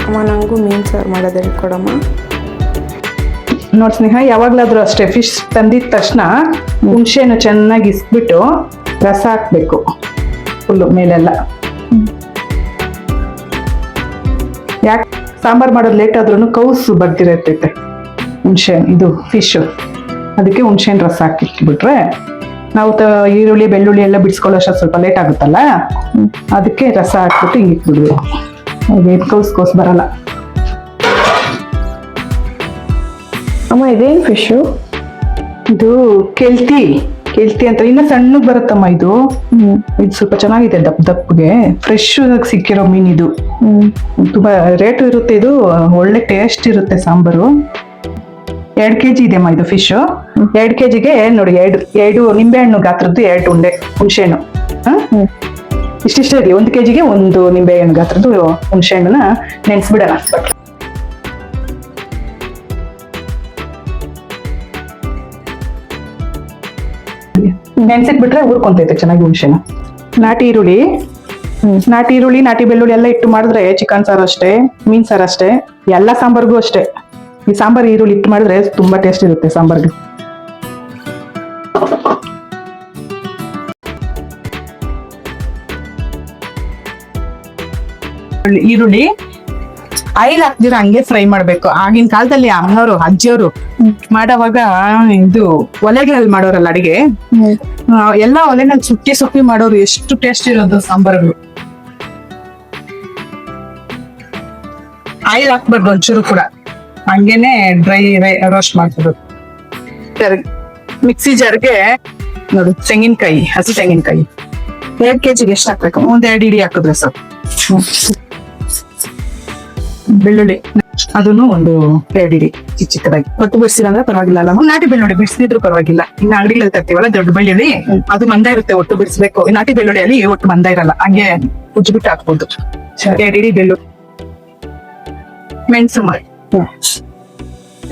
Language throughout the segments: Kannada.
ಅಮ್ಮ ನನಗೂ ಮೀನು ಸಾರು ಮಾಡೋದು ಹೇಳ್ಕೊಡಮ್ಮ. ನೋಡಿ ಸ್ನೇಹ, ಯಾವಾಗ್ಲಾದ್ರೂ ಅಷ್ಟೇ ಫಿಶ್ ತಂದಿದ ತಕ್ಷಣ ಹುಣಸೆಹಣ್ಣು ಚೆನ್ನಾಗಿ ಇಸ್ಬಿಟ್ಟು ರಸ ಹಾಕ್ಬೇಕು ಫುಲ್ಲು ಮೇಲೆಲ್ಲ. ಯಾಕೆ ಸಾಂಬಾರ್ ಮಾಡೋದು ಲೇಟ್ ಆದ್ರೂ ಕೌಸು ಬರ್ತಿರತೈತೆ ಹುಣಸೆಹಣ್ಣು, ಇದು ಫಿಶ್. ಅದಕ್ಕೆ ಹುಣಸೆಹಣ್ಣು ರಸ ಹಾಕಿಟ್ಬಿಟ್ರೆ ನಾವು ಈರುಳ್ಳಿ ಬೆಳ್ಳುಳ್ಳಿ ಎಲ್ಲ ಬಿಡಿಸ್ಕೊಳ್ಳೋ ಅಷ್ಟು ಸ್ವಲ್ಪ ಲೇಟ್ ಆಗುತ್ತಲ್ಲ, ಅದಕ್ಕೆ ರಸ ಹಾಕ್ಬಿಟ್ಟು ಹಿಂಗೆ ಇಟ್ಬಿಡ್ಬೇಕು. ಅದೇನು ಕೌಸ್ ಬರಲ್ಲ. ಅಮ್ಮ ಇದೇನು ಫಿಶು? ಇದು ಕೆಲ್ತಿ ಅಂತ ಇನ್ನ ಸಣ್ಣಗ್ ಬರುತ್ತಮ್ಮ ಇದು. ಇದು ಸ್ವಲ್ಪ ಚೆನ್ನಾಗಿದೆ, ದಪ್ಪಗೆ ಫ್ರೆಶ್ ಸಿಕ್ಕಿರೋ ಮೀನ್ ಇದು. ತುಂಬಾ ರೇಟು ಇರುತ್ತೆ, ಇದು ಒಳ್ಳೆ ಟೇಸ್ಟ್ ಇರುತ್ತೆ ಸಾಂಬಾರು. 2 kg ಇದೆಮ್ಮ ಇದು ಫಿಶ್. 2 kgಗೆ ನೋಡಿ ಎರಡು ನಿಂಬೆಹಣ್ಣು ಗಾತ್ರದ್ದು 2 ಉಂಡೆ ಹುಣಸೆಹಣ್ಣು. ಇಷ್ಟಿಷ್ಟೇ ಇರಲಿ. 1 kgಗೆ 1 ನಿಂಬೆಹಣ್ಣು ಗಾತ್ರದ್ದು ಹುಣಸೆಹಣ್ಣನ್ನ ನೆನೆಸ್ಬಿಡೋಣ. ನೆನ್ಸಿಟ್ಬಿಟ್ರೆ ಊರ್ಕೊಂತೈತೆ ಚೆನ್ನಾಗಿ ಹುಣಸೆನ. ನಾಟಿ ಈರುಳ್ಳಿ, ನಾಟಿ ಬೆಳ್ಳುಳ್ಳಿ ಎಲ್ಲ ಇಟ್ಟು ಮಾಡಿದ್ರೆ ಚಿಕನ್ ಸಾರು ಅಷ್ಟೇ, ಮೀನ್ ಸಾರು ಅಷ್ಟೇ, ಎಲ್ಲ ಸಾಂಬಾರ್ಗೂ ಅಷ್ಟೇ. ಈ ಸಾಂಬಾರ್ ಈರುಳ್ಳಿ ಇಟ್ಟು ಮಾಡಿದ್ರೆ ತುಂಬಾ ಟೇಸ್ಟ್ ಇರುತ್ತೆ ಸಾಂಬಾರ್ಗೆ. ಈರುಳ್ಳಿ ಆಯಿಲ್ ಹಾಕ್ದಿರ ಹಂಗೆ ಫ್ರೈ ಮಾಡ್ಬೇಕು. ಆಗಿನ ಕಾಲದಲ್ಲಿ ಅಮ್ಮನವರು ಅಜ್ಜಿಯವರು ಮಾಡೋವಾಗ ಇದು ಒಲೆಗಳಲ್ಲಿ ಮಾಡೋರಲ್ಲ ಅಡಿಗೆ, ಎಲ್ಲ ಒಲೆನಲ್ಲಿ ಸುಕ್ಕಿ ಮಾಡೋರು. ಎಷ್ಟು ಟೇಸ್ಟ್ ಇರೋದು ಸಾಂಬಾರ್ಗಳು. ಆಯಿಲ್ ಹಾಕ್ಬಾರ್ದು ಒಂಚೂರು ಕೂಡ, ಹಂಗೇನೆ ಡ್ರೈ ರೋಸ್ಟ್ ಮಾಡ್ತಿರೋದು. ಮಿಕ್ಸಿ ಜಾರ್ಗೆ ನೋಡಿ ತೆಂಗಿನಕಾಯಿ, ಹಸಿ ತೆಂಗಿನಕಾಯಿ 2 kgಗೆ ಎಷ್ಟು ಹಾಕ್ಬೇಕು? 1-2 ಇಡಿ ಹಾಕಿದ್ರೆ ಸಾಕು. ಬೆಳ್ಳುಳ್ಳಿ ಅದನ್ನು 1-2 ಇಡಿ ಚಿಕ್ಕದಾಗಿ. ಒಟ್ಟು ಬಿಡಿಸಿಲ್ಲ ಅಂದ್ರೆ ಪರವಾಗಿಲ್ಲ ಅಲ್ಲ, ನಾಟಿ ಬೆಳ್ಳುಳ್ಳಿ ಬಿಡಿಸಿದ್ರು ಪರವಾಗಿಲ್ಲ. ಇನ್ನು ಅಂಗಡಿಗಳಲ್ಲಿ ತರ್ತೀವಲ್ಲ ದೊಡ್ಡ ಬೆಳ್ಳುಳ್ಳಿ, ಅದು ಮಂದ ಇರುತ್ತೆ, ಒಟ್ಟು ಬಿಡಿಸ್ಬೇಕು. ನಾಟಿ ಬೆಳ್ಳುಳ್ಳಿಯಲ್ಲಿ ಒಟ್ಟು ಮಂದ ಇರಲ್ಲ, ಹಂಗೆ ಉಜ್ಜಿಬಿಟ್ಟು ಹಾಕ್ಬೋದು. 2 ಇಡಿ ಬೆಳ್ಳುಳ್ಳಿ. ಮೆಣಸು ಮಾಡಿ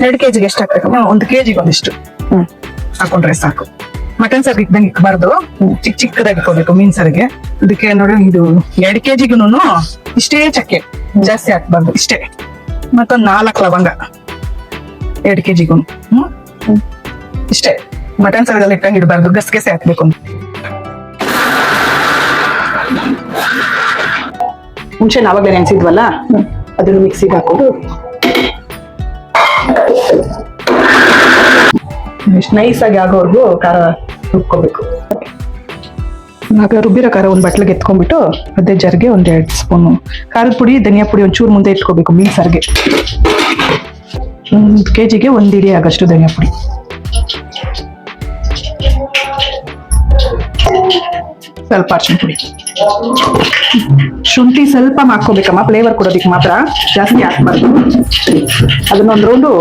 2 kgಗೆ ಎಷ್ಟು ಹಾಕ್ಬೇಕು? 1 kgಗೆ ಒಂದಿಷ್ಟು ಹಾಕೊಂಡ್ರೆ ಸಾಕು. ಮಟನ್ ಸಾರಿಗೆ ಇದ್ದಂಗೆ ಇಕ್ಬಾರ್ದು, ಚಿಕ್ಕದಾಗಿ ಇಟ್ಕೋಬೇಕು ಮೀನ್ ಸಾರಿಗೆ. ಇದಕ್ಕೆ ನೋಡಿ, ಇದು 2 kgಗೂ ಇಷ್ಟೇ ಚಕ್ಕೆ, ಜಾಸ್ತಿ ಹಾಕ್ಬಾರ್ದು, ಇಷ್ಟೇ. ಮತ್ತೊಂದು 4 ಲವಂಗ 2 kgಗೂ ಇಷ್ಟೇ. ಮಟನ್ ಸಾರಿಗೆಲ್ಲ ಇಟ್ಟಂಗೆ ಇಡಬಾರ್ದು, ಗಸಗಸೆ ಹಾಕ್ಬೇಕು. ಹುಣಸೆ ಆವಾಗಲೇ ನೆನ್ಸಿದ್ವಲ್ಲ, ಅದನ್ನು ಮಿಕ್ಸಿಗೆ ಹಾಕೊಂಡು ನೈಸ್ ಆಗಿ ಆಗೋವರೆಗೂ ಖಾರ ರುಬ್ಕೋಬೇಕು. ರುಬ್ಬಿರೋ ಖಾರ ಒಂದು ಬಟ್ಲಿಗೆ ಎತ್ಕೊಂಡ್ಬಿಟ್ಟು ಅದೇ ಜರ್ಗೆ 1-2 ಸ್ಪೂನು ಖಾರದ ಪುಡಿ, ಧನಿಯಾ ಪುಡಿ ಒಂಚೂರು ಮುಂದೆ ಇಟ್ಕೋಬೇಕು. ಮೀನ್ ಸಾರಿಗೆ 1 kgಗೆ 1 ಇಡಿ ಆಗಷ್ಟು ಧನಿಯಾ ಪುಡಿ, ಸ್ವಲ್ಪ ಅರಿಶಿನ ಪುಡಿ, ಶುಂಠಿ ಸ್ವಲ್ಪ ಹಾಕೋಬೇಕಮ್ಮ, ಫ್ಲೇವರ್ ಕೊಡೋದಿಕ್ಕೆ ಮಾತ್ರ, ಜಾಸ್ತಿ ಹಾಕ್ಬಾರ್ದು. ಅದನ್ನೊಂದು ರೌಂಡು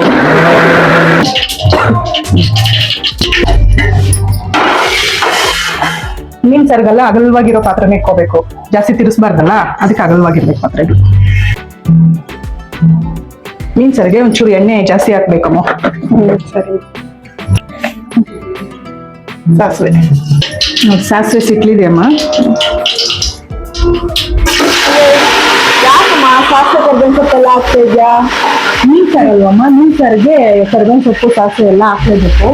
ಮೀನ್ ಸಾರಿಗೆಲ್ಲ ಅಗಲವಾಗಿರೋ ಪಾತ್ರನೇ ಇಟ್ಕೋಬೇಕು, ಜಾಸ್ತಿ ತಿರ್ಸ್ಬಾರ್ದಲ್ಲ, ಅದಕ್ಕೆ ಅಗಲವಾಗಿರ್ಬೇಕು ಪಾತ್ರೆ. ಮೀನ್ ಸಾರಿಗೆ ಒಂಚೂರು ಎಣ್ಣೆ ಜಾಸ್ತಿ ಹಾಕ್ಬೇಕಮ್ಮ. ಸರಿ. ಸಾಸಿವೆ ಸಿಕ್ಲಿದೆಯಮ್ಮ. ಯಾಕಮ್ಮ ಸಾಸಿವೆ ಕರ್ಬೇವಿನ ಸೊಪ್ಪೆಲ್ಲ ಹಾಕ್ತಾ ಇದ್ಯಾ? ಮೀನ್ ಸಾರಲ್ವಮ್ಮ, ಮೀನ್ ಸಾರಿಗೆ ಕರ್ಬೇವಿನ ಸೊಪ್ಪು ಸಾಸಿವೆ ಎಲ್ಲ ಹಾಕ್ಲೇಬೇಕು.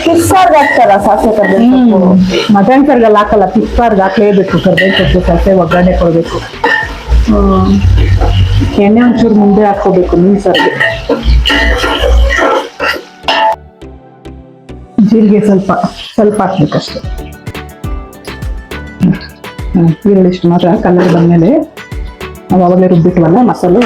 ಫಿಶ್ ಸಾರ್ಗೆ ಹಾಕ್ತಾರ ಸಾಸಿವೆ ಕರ್ಬೇವಿನ ಸೊಪ್ಪು? ಮಟನ್ ಸಾರಿಗೆಲ್ಲ ಹಾಕಲ್ಲ, ಫಿಶ್ ಸಾರ್ಗೆ ಹಾಕ್ಲೇಬೇಕು ಕರ್ಬೇವಿನ ಸೊಪ್ಪು ಸಾಸಿವೆ, ಒಗ್ಗರಣೆ ಕೊಡಬೇಕು. ಎಣ್ಣೆ ಒಂಚೂರು ಮುಂದೆ ಹಾಕೋಬೇಕು ಮೀನ್ ಸಾರಿಗೆ. ಜೀರಿಗೆ ಸ್ವಲ್ಪ ಹಾಕ್ಬೇಕಷ್ಟೆ. ಈರುಳ್ಳಿ ಇಷ್ಟು ಮಾತ್ರ ಕಲರ್ ಬಂದ್ಮೇಲೆ ನಾವು ಅವಾಗಲೇ ರುಬ್ಬಿಟ್ವಲ್ಲ ಮಸಾಲೆ,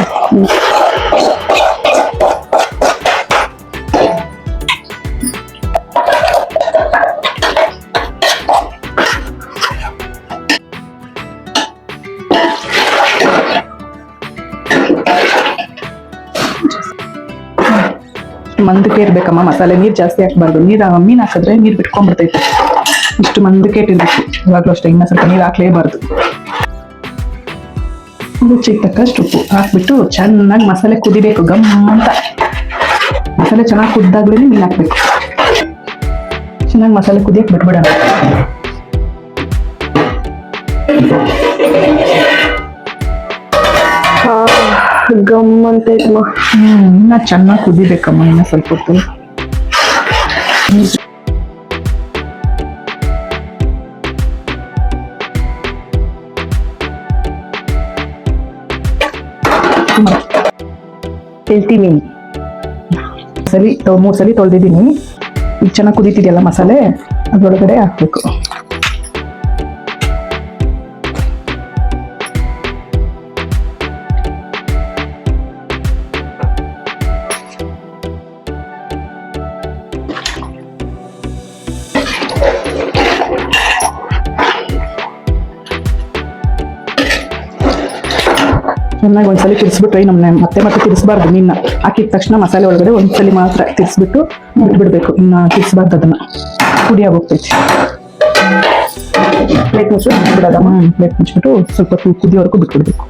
ಮಂದಕ್ಕೆ ಇರ್ಬೇಕಮ್ಮ ಮಸಾಲೆ. ನೀರ್ ಜಾಸ್ತಿ ಹಾಕ್ಬಾರ್ದು, ಮೀನ್ ಹಾಕಿದ್ರೆ ನೀರ್ ಬಿಟ್ಕೊಂಡ್ಬಿಡ್ತೈತೆ. ಇಷ್ಟು ಮಂದಕ್ಕೆ ಇಟ್ಟಿರ್ಬೇಕು. ಇವಾಗ್ಲೂ ಅಷ್ಟೇ, ಇನ್ನ ಸ್ವಲ್ಪ ನೀರ್ ಹಾಕ್ಲೇಬಾರ್ದು. ರುಚಿಗೆ ತಕ್ಕಷ್ಟು ಉಪ್ಪು ಹಾಕ್ಬಿಟ್ಟು ಚೆನ್ನಾಗಿ ಮಸಾಲೆ ಕುದಿಬೇಕು. ಗಮ್ ಅಂತ ಮಸಾಲೆ ಚೆನ್ನಾಗಿ ಕುದ್ದಾಗ್ಲೇ ಮೀನ್ ಹಾಕ್ಬೇಕು. ಚೆನ್ನಾಗಿ ಮಸಾಲೆ ಕುದಿಯಕ್ಕೆ ಬಿಟ್ಬಿಡೋಣ. ಗಮ್ ಅಂತ ಐತಮ್ಮ. ಇನ್ನ ಚೆನ್ನಾಗಿ ಕುದಿಬೇಕಮ್ಮ, ಇನ್ನ ಸ್ವಲ್ಪ ಹೊತ್ತು. ಹೇಳ್ತೀನಿ. ಸಲಿ 3 ಸಲ ತೊಳೆದಿದ್ದೀನಿ. ಈಗ ಚೆನ್ನಾಗಿ ಕುದೀತಿದೆಯಲ್ಲ ಮಸಾಲೆ, ಅದ್ರೊಳಗಡೆ ಹಾಕ್ಬೇಕು. ಚೆನ್ನಾಗಿ ಒಂದ್ಸಲಿ ತಿರ್ಸ್ಬಿಟ್ರೆ ನಮ್ಮನ್ನ ಮತ್ತೆ ತಿರ್ಸ್ಬಾರ್ದು. ಮೀನ ಹಾಕಿದ ತಕ್ಷಣ ಮಸಾಲೆ ಒಳಗಡೆ ಒಂದ್ಸಲಿ ಮಾತ್ರ ತಿರ್ಸ್ಬಿಟ್ಟು ಬಿಟ್ಬಿಡ್ಬೇಕು. ಇನ್ನು ತಿರ್ಸ್ಬಾರ್ದು, ಅದನ್ನ ಪುಡಿ ಆಗೋಗ್ತೈತಿ. ಪ್ಲೇಟ್ ಮುಚ್ಚಿಬಿಟ್ಟು ಬಿಡೋದಮ್ಮ. ಪ್ಲೇಟ್ ಮುಚ್ಚಿಬಿಟ್ಟು ಸ್ವಲ್ಪ ಕುದಿಯೋವರೆಗೂ ಬಿಟ್ಬಿಡ್ಬೇಕು.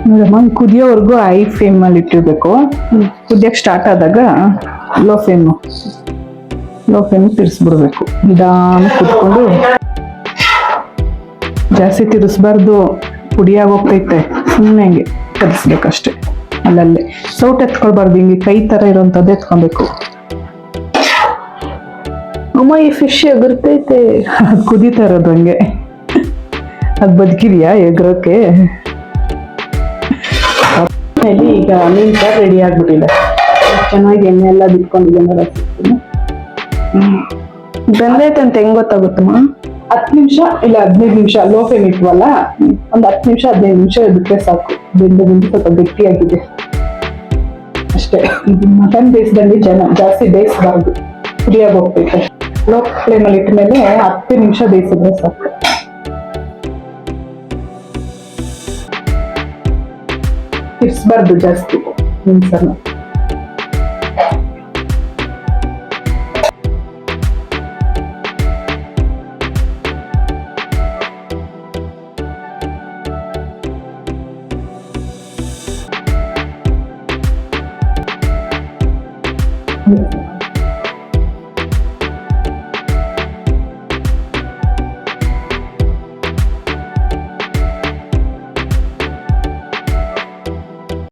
ನೋಡಮ್ಮ, ಕುದಿಯೋವರೆಗೂ ಹೈ ಫ್ಲೇಮಲ್ಲಿ ಇಟ್ಟಿರ್ಬೇಕು. ಕುದಿಯಕ್ಕೆ ಸ್ಟಾರ್ಟ್ ಆದಾಗ ಲೋ ಫ್ಲೇಮ್ ತಿರ್ಸ್ಬಿಡ್ಬೇಕು. ನಿಧಾನ ಕುದ್ಕೊಂಡು, ಜಾಸ್ತಿ ತಿರ್ಸ್ಬಾರ್ದು, ಪುಡಿ ಆಗೋಗ್ತೈತೆ. ಸುಮ್ಮನೆ ಹಂಗೆ ಕಲಿಸ್ಬೇಕಷ್ಟೆ. ಅಲ್ಲಲ್ಲೇ ಸೌಟ್ ಎತ್ಕೊಳ್ಬಾರ್ದು, ಹಿಂಗೆ ಕೈ ತರ ಇರೋಂಥದ್ದು ಎತ್ಕೊಬೇಕು. ಅಮ್ಮ ಈ ಫಿಶ್ ಎಗರ್ತೈತೆ. ಅದು ಕುದೀತಾ ಇರೋದು ಹಂಗೆ. ಅದು ಬದುಕಿದ್ಯಾ ಎಗ್ರೋಕೆ? ಈಗ ಮೀನ್ ಸಾರು ರೆಡಿ ಆಗ್ಬಿಟ್ಟಿದೆ. ಚೆನ್ನಾಗಿ ಎಣ್ಣೆ ಎಲ್ಲ ಬಿಟ್ಕೊಂಡಿದೆ ನೋಡ. ಬೆಂದೈತೆ ಅಂತ ಹೆಂಗ್ ಗೊತ್ತಾಗುತ್ತಮ್ಮ? 10 ನಿಮಿಷ ಇಲ್ಲ 15 ನಿಮಿಷ ಲೋ ಫ್ಲೇಮ್ ಇಟ್ವಲ್ಲ, ಒಂದು 10 ನಿಮಿಷ 15 ನಿಮಿಷ ಬಿಟ್ಟರೆ ಸಾಕು. ಬೆಂದು ಸ್ವಲ್ಪ ಗಟ್ಟಿಯಾಗಿದೆ ಅಷ್ಟೇ. ಮಟನ್ ಬೇಯಿಸ್ದಂಗೆ ಜಾಸ್ತಿ ಬೇಯಿಸಬಾರ್ದು, ಪುಡಿಯಾಗಿ ಹೋಗ್ತೈತೆ. ಲೋ ಫ್ಲೇಮಲ್ಲಿ ಇಟ್ಟ ಮೇಲೆ 10 ನಿಮಿಷ ಬೇಯಿಸಿದ್ರೆ ಸಾಕು. ತಿರ್ಸ್ಬಾರ್ದು ಜಾಸ್ತಿ ಮೀನ್ಸನ್ನ.